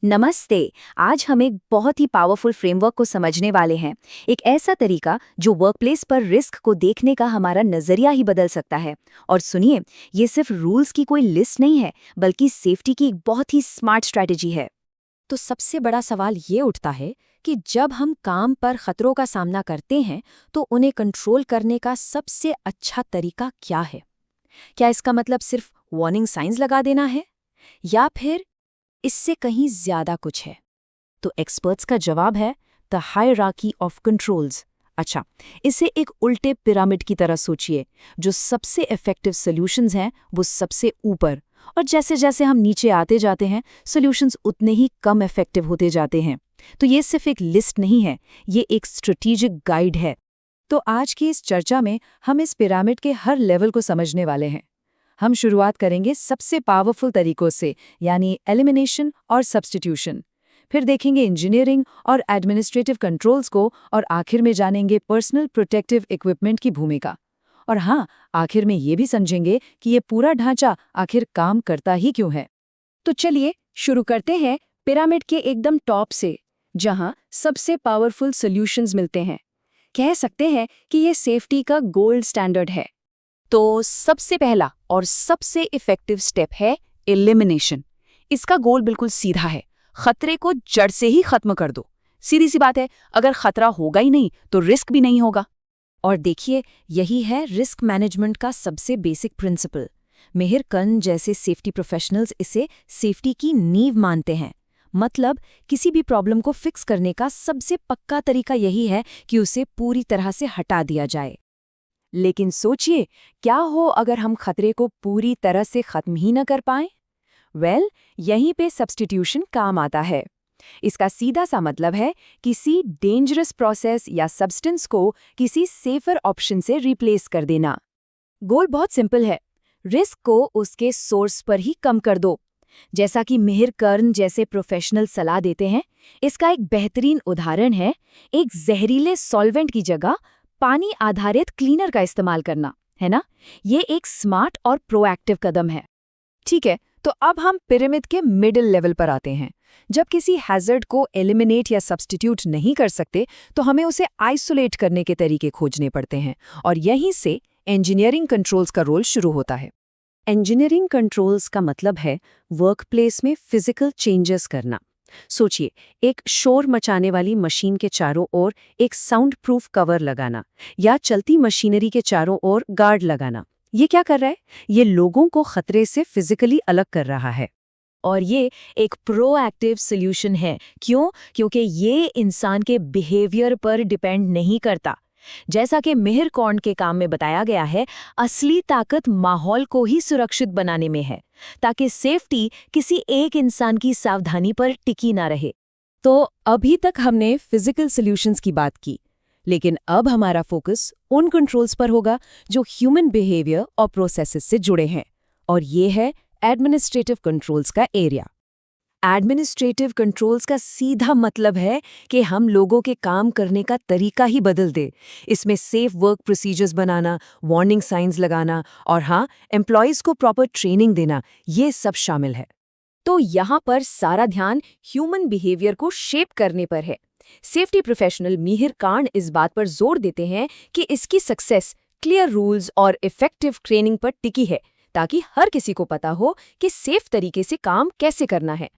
नमस्ते। आज हम एक बहुत ही पावरफुल फ्रेमवर्क को समझने वाले हैं। एक ऐसा तरीका जो वर्कप्लेस पर रिस्क को देखने का हमारा नजरिया ही बदल सकता है। और सुनिए, ये सिर्फ रूल्स की कोई लिस्ट नहीं है, बल्कि सेफ्टी की एक बहुत ही स्मार्ट स्ट्रैटेजी है। तो सबसे बड़ा सवाल ये उठता है कि जब हम काम पर खतरों का सामना करते हैं तो उन्हें कंट्रोल करने का सबसे अच्छा तरीका क्या है? क्या इसका मतलब सिर्फ वार्निंग साइंस लगा देना है या फिर इससे कहीं ज्यादा कुछ है? तो एक्सपर्ट्स का जवाब है द हायरार्की ऑफ कंट्रोल्स। अच्छा, इसे एक उल्टे पिरामिड की तरह सोचिए। जो सबसे इफेक्टिव सॉल्यूशंस हैं वो सबसे ऊपर, और जैसे जैसे हम नीचे आते जाते हैं सॉल्यूशंस उतने ही कम इफेक्टिव होते जाते हैं। तो ये सिर्फ एक लिस्ट नहीं है, ये एक स्ट्रेटेजिक गाइड है। तो आज की इस चर्चा में हम इस पिरामिड के हर लेवल को समझने वाले हैं। हम शुरुआत करेंगे सबसे पावरफुल तरीकों से, यानी एलिमिनेशन और सब्स्टिट्यूशन। फिर देखेंगे इंजीनियरिंग और एडमिनिस्ट्रेटिव कंट्रोल्स को, और आखिर में जानेंगे पर्सनल प्रोटेक्टिव इक्विपमेंट की भूमिका। और हाँ, आखिर में ये भी समझेंगे कि ये पूरा ढांचा आखिर काम करता ही क्यों है। तो चलिए शुरू करते हैं पिरामिड के एकदम टॉप से, जहां सबसे पावरफुल सॉल्यूशंस मिलते हैं। कह सकते हैं कि ये सेफ्टी का गोल्ड स्टैंडर्ड है। तो सबसे पहला और सबसे इफेक्टिव स्टेप है एलिमिनेशन। इसका गोल बिल्कुल सीधा है, खतरे को जड़ से ही खत्म कर दो। सीधी सी बात है, अगर खतरा होगा ही नहीं तो रिस्क भी नहीं होगा। और देखिए, यही है रिस्क मैनेजमेंट का सबसे बेसिक प्रिंसिपल। मेहर कर्न जैसे सेफ्टी प्रोफेशनल्स इसे सेफ्टी की नींव मानते हैं। मतलब किसी भी प्रॉब्लम को फिक्स करने का सबसे पक्का तरीका यही है कि उसे पूरी तरह से हटा दिया जाए। लेकिन सोचिए, क्या हो अगर हम खतरे को पूरी तरह से खत्म ही न कर पाएं? यहीं पे सब्स्टिट्यूशन काम आता है। इसका सीधा सा मतलब है किसी डेंजरस प्रोसेस या सब्सटेंस को किसी सेफर ऑप्शन से रिप्लेस कर देना। गोल बहुत सिंपल है, रिस्क को उसके सोर्स पर ही कम कर दो। जैसा कि मेहर कर्न जैसे प्रोफेशनल सलाह देते हैं, इसका एक बेहतरीन उदाहरण है एक जहरीले सॉल्वेंट की जगह पानी आधारित क्लीनर का इस्तेमाल करना, है ना? ये एक स्मार्ट और प्रोएक्टिव कदम है। ठीक है, तो अब हम पिरामिड के मिडिल लेवल पर आते हैं। जब किसी हैजर्ड को एलिमिनेट या सब्स्टिट्यूट नहीं कर सकते तो हमें उसे आइसोलेट करने के तरीके खोजने पड़ते हैं, और यहीं से इंजीनियरिंग कंट्रोल्स का रोल शुरू होता है। इंजीनियरिंग कंट्रोल्स का मतलब है वर्कप्लेस में फिजिकल चेंजेस करना। सोचिए, एक शोर मचाने वाली मशीन के चारों ओर एक साउंड प्रूफ कवर लगाना, या चलती मशीनरी के चारों ओर गार्ड लगाना। ये क्या कर रहा है? ये लोगों को खतरे से फिजिकली अलग कर रहा है। और ये एक प्रोएक्टिव सॉल्यूशन है। क्यों? क्योंकि ये इंसान के बिहेवियर पर डिपेंड नहीं करता। जैसा कि मेहर कर्न के काम में बताया गया है, असली ताकत माहौल को ही सुरक्षित बनाने में है, ताकि सेफ्टी किसी एक इंसान की सावधानी पर टिकी ना रहे। तो अभी तक हमने फिजिकल सॉल्यूशंस की बात की, लेकिन अब हमारा फोकस उन कंट्रोल्स पर होगा जो ह्यूमन बिहेवियर और प्रोसेसेस से जुड़े हैं, और ये है एडमिनिस्ट्रेटिव कंट्रोल्स का एरिया। एडमिनिस्ट्रेटिव कंट्रोल्स का सीधा मतलब है कि हम लोगों के काम करने का तरीका ही बदल दे। इसमें सेफ वर्क प्रोसीजर्स बनाना, वार्निंग साइंस लगाना, और हाँ, एम्प्लॉयज़ को प्रॉपर ट्रेनिंग देना, ये सब शामिल है। तो यहाँ पर सारा ध्यान ह्यूमन बिहेवियर को शेप करने पर है। सेफ्टी प्रोफेशनल मेहर कर्न इस बात पर जोर देते हैं कि इसकी सक्सेस क्लियर रूल्स और इफेक्टिव ट्रेनिंग पर टिकी है, ताकि हर किसी को पता हो कि सेफ तरीके से काम कैसे करना है।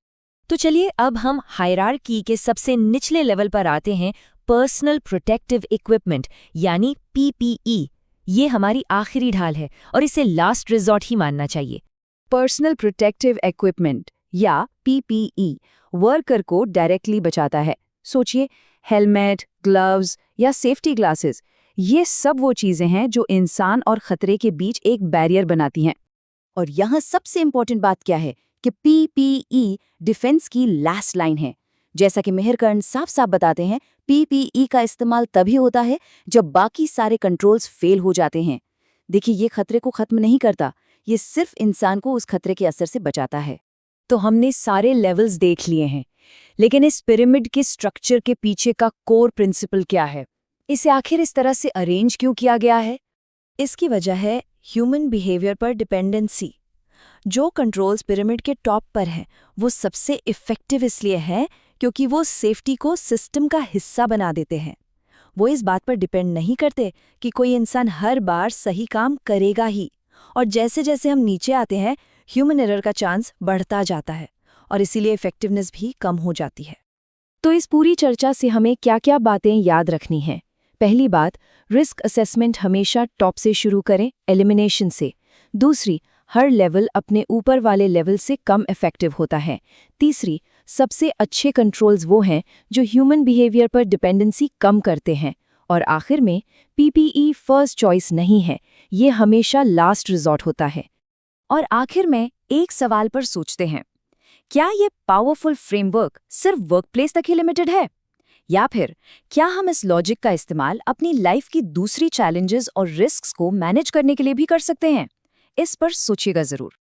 तो चलिए अब हम हायरार्की के सबसे निचले लेवल पर आते हैं, पर्सनल प्रोटेक्टिव इक्विपमेंट यानी पीपीई। ये हमारी आखिरी ढाल है और इसे लास्ट रिजॉर्ट ही मानना चाहिए। पर्सनल प्रोटेक्टिव इक्विपमेंट या पीपीई वर्कर को डायरेक्टली बचाता है। सोचिए, हेलमेट, ग्लव्स या सेफ्टी ग्लासेस, ये सब वो चीजें हैं जो इंसान और खतरे के बीच एक बैरियर बनाती हैं। और यहाँ सबसे इंपॉर्टेंट बात क्या है कि पीपीई डिफेंस की लास्ट लाइन है। जैसा कि मेहर कर्न साफ साफ बताते हैं, पीपीई का इस्तेमाल तभी होता है जब बाकी सारे कंट्रोल्स फेल हो जाते हैं। देखिए, ये खतरे को खत्म नहीं करता, ये सिर्फ इंसान को उस खतरे के असर से बचाता है। तो हमने सारे लेवल्स देख लिए हैं, लेकिन इस पिरामिड के स्ट्रक्चर के पीछे का कोर प्रिंसिपल क्या है? इसे आखिर इस तरह से अरेंज क्यों किया गया है? इसकी वजह है ह्यूमन बिहेवियर पर डिपेंडेंसी। जो कंट्रोल्स पिरामिड के टॉप पर हैं, वो सबसे इफ़ेक्टिव इसलिए है क्योंकि वो सेफ्टी को सिस्टम का हिस्सा बना देते हैं। वो इस बात पर डिपेंड नहीं करते कि कोई इंसान हर बार सही काम करेगा ही, और जैसे जैसे हम नीचे आते हैं ह्यूमन एरर का चांस बढ़ता जाता है और इसीलिए इफ़ेक्टिवनेस भी कम हो जाती है। तो इस पूरी चर्चा से हमें क्या-क्या बातें याद रखनी हैं? पहली बात, रिस्क असेसमेंट हमेशा टॉप से शुरू करें, एलिमिनेशन से। दूसरी, हर लेवल अपने ऊपर वाले लेवल से कम इफेक्टिव होता है। तीसरी, सबसे अच्छे कंट्रोल्स वो हैं जो ह्यूमन बिहेवियर पर डिपेंडेंसी कम करते हैं। और आखिर में, पीपीई फर्स्ट चॉइस नहीं है, ये हमेशा लास्ट रिजॉर्ट होता है। और आखिर में एक सवाल पर सोचते हैं, क्या ये पावरफुल फ्रेमवर्क सिर्फ वर्कप्लेस तक ही लिमिटेड है? या फिर क्या हम इस लॉजिक का इस्तेमाल अपनी लाइफ की दूसरी चैलेंजेस और रिस्क्स को मैनेज करने के लिए भी कर सकते हैं? इस पर सोचिएगा जरूर।